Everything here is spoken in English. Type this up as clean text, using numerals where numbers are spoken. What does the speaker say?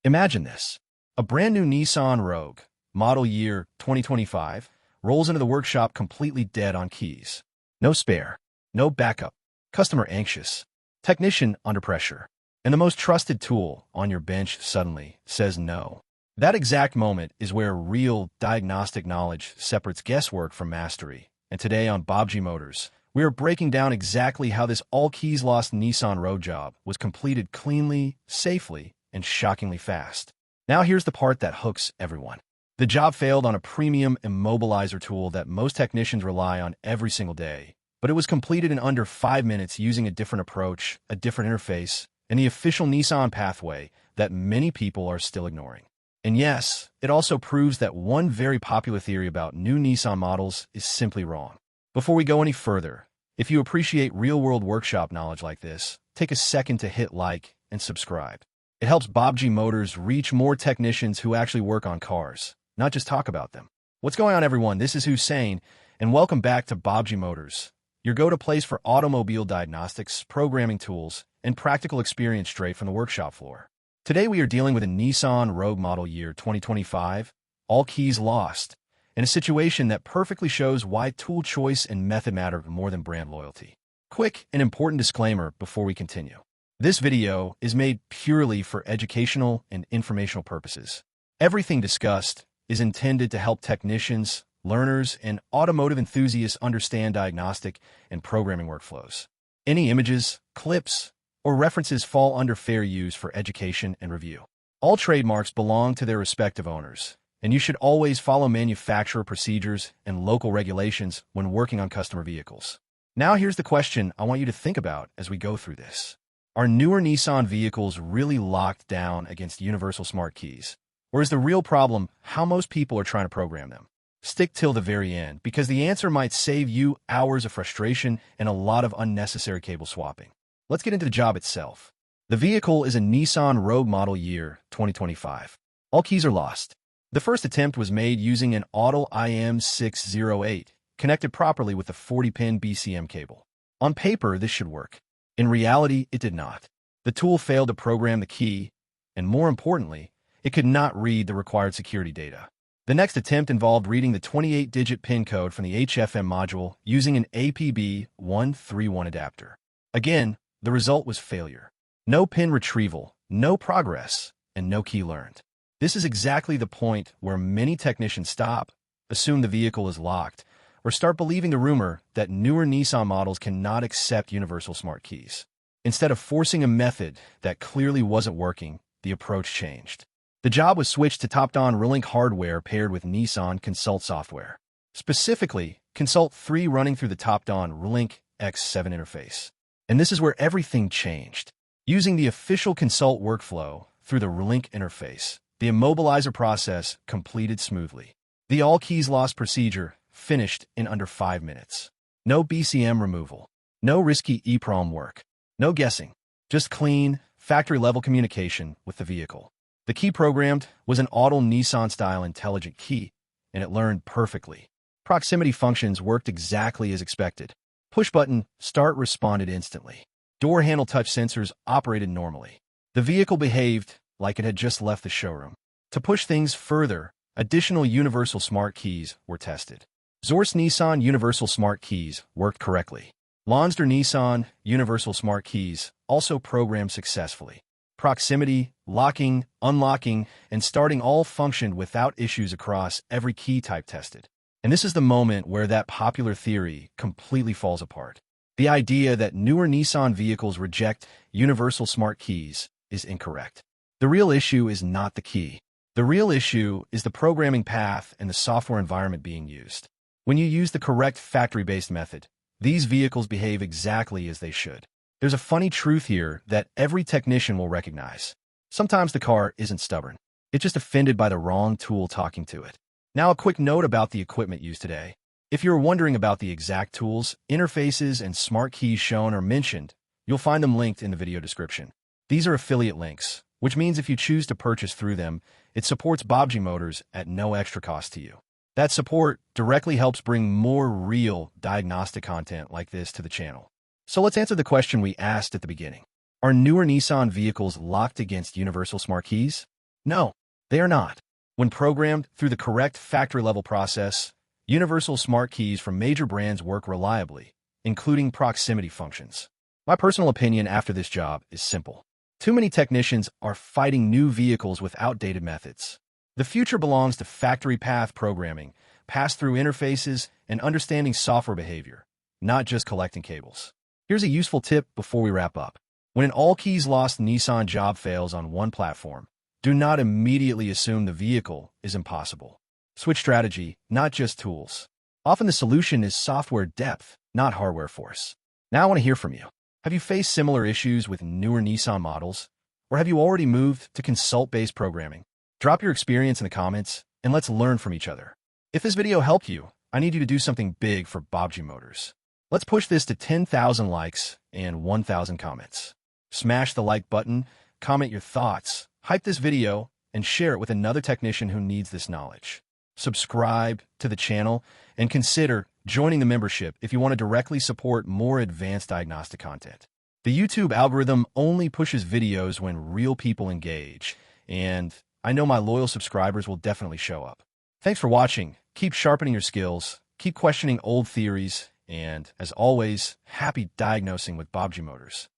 Imagine this. A brand new Nissan Rogue, model year 2025, rolls into the workshop completely dead on keys. No spare, no backup, customer anxious, technician under pressure, and the most trusted tool on your bench suddenly says no. That exact moment is where real diagnostic knowledge separates guesswork from mastery. And today on Baabji Motors, we are breaking down exactly how this all-keys-lost Nissan Rogue job was completed cleanly, safely, and shockingly fast. Now here's the part that hooks everyone. The job failed on a premium Immobilizer tool that most technicians rely on every single day, but it was completed in under 5 minutes using a different approach, a different interface, and the official Nissan pathway that many people are still ignoring. And yes, it also proves that one very popular theory about new Nissan models is simply wrong. Before we go any further, if you appreciate real-world workshop knowledge like this, take a second to hit like and subscribe. It helps Baabji Motors reach more technicians who actually work on cars, not just talk about them. What's going on, everyone? This is Hussein, and welcome back to Baabji Motors, your go-to place for automobile diagnostics, programming tools, and practical experience straight from the workshop floor. Today we are dealing with a Nissan Rogue model year 2025, all keys lost, in a situation that perfectly shows why tool choice and method matter more than brand loyalty. Quick and important disclaimer before we continue. This video is made purely for educational and informational purposes. Everything discussed is intended to help technicians, learners, and automotive enthusiasts understand diagnostic and programming workflows. Any images, clips, or references fall under fair use for education and review. All trademarks belong to their respective owners, and you should always follow manufacturer procedures and local regulations when working on customer vehicles. Now here's the question I want you to think about as we go through this. Are newer Nissan vehicles really locked down against universal smart keys? Or is the real problem how most people are trying to program them? Stick till the very end, because the answer might save you hours of frustration and a lot of unnecessary cable swapping. Let's get into the job itself. The vehicle is a Nissan Rogue model year 2025. All keys are lost. The first attempt was made using an Autel IM608, connected properly with a 40-pin BCM cable. On paper, this should work. In reality, it did not. The tool failed to program the key, and more importantly, it could not read the required security data. The next attempt involved reading the 28-digit PIN code from the HFM module using an APB131 adapter. Again, the result was failure. No PIN retrieval, no progress, and no key learned. This is exactly the point where many technicians stop, assume the vehicle is locked, or start believing the rumor that newer Nissan models cannot accept universal smart keys. Instead of forcing a method that clearly wasn't working, the approach changed. The job was switched to Topdon Rlink hardware paired with Nissan Consult software. Specifically, Consult 3 running through the Topdon Rlink X7 interface. And this is where everything changed. Using the official Consult workflow through the Rlink interface, the Immobilizer process completed smoothly. The all keys lost procedure finished in under 5 minutes. No BCM removal. No risky EEPROM work. No guessing. Just clean, factory-level communication with the vehicle. The key programmed was an Autel Nissan-style intelligent key, and it learned perfectly. Proximity functions worked exactly as expected. Push-button start responded instantly. Door handle touch sensors operated normally. The vehicle behaved like it had just left the showroom. To push things further, additional universal smart keys were tested. Zorse Nissan Universal Smart Keys worked correctly. Lonsdor Nissan Universal Smart Keys also programmed successfully. Proximity, locking, unlocking, and starting all functioned without issues across every key type tested. And this is the moment where that popular theory completely falls apart. The idea that newer Nissan vehicles reject universal smart keys is incorrect. The real issue is not the key. The real issue is the programming path and the software environment being used. When you use the correct factory-based method, these vehicles behave exactly as they should. There's a funny truth here that every technician will recognize. Sometimes the car isn't stubborn. It's just offended by the wrong tool talking to it. Now a quick note about the equipment used today. If you're wondering about the exact tools, interfaces, and smart keys shown or mentioned, you'll find them linked in the video description. These are affiliate links, which means if you choose to purchase through them, it supports Baabji Motors at no extra cost to you. That support directly helps bring more real diagnostic content like this to the channel. So let's answer the question we asked at the beginning. Are newer Nissan vehicles locked against universal smart keys? No, they are not. When programmed through the correct factory-level process, universal smart keys from major brands work reliably, including proximity functions. My personal opinion after this job is simple. Too many technicians are fighting new vehicles with outdated methods. The future belongs to factory path programming, pass-through interfaces, and understanding software behavior, not just collecting cables. Here's a useful tip before we wrap up. When an all-keys-lost Nissan job fails on one platform, do not immediately assume the vehicle is impossible. Switch strategy, not just tools. Often the solution is software depth, not hardware force. Now I want to hear from you. Have you faced similar issues with newer Nissan models? Or have you already moved to consult-based programming? Drop your experience in the comments, and let's learn from each other. If this video helped you, I need you to do something big for Baabji Motors. Let's push this to 10,000 likes and 1,000 comments. Smash the like button, comment your thoughts, hype this video, and share it with another technician who needs this knowledge. Subscribe to the channel and consider joining the membership if you want to directly support more advanced diagnostic content. The YouTube algorithm only pushes videos when real people engage, and I know my loyal subscribers will definitely show up. Thanks for watching. Keep sharpening your skills, keep questioning old theories, and, as always, happy diagnosing with Baabji Motors.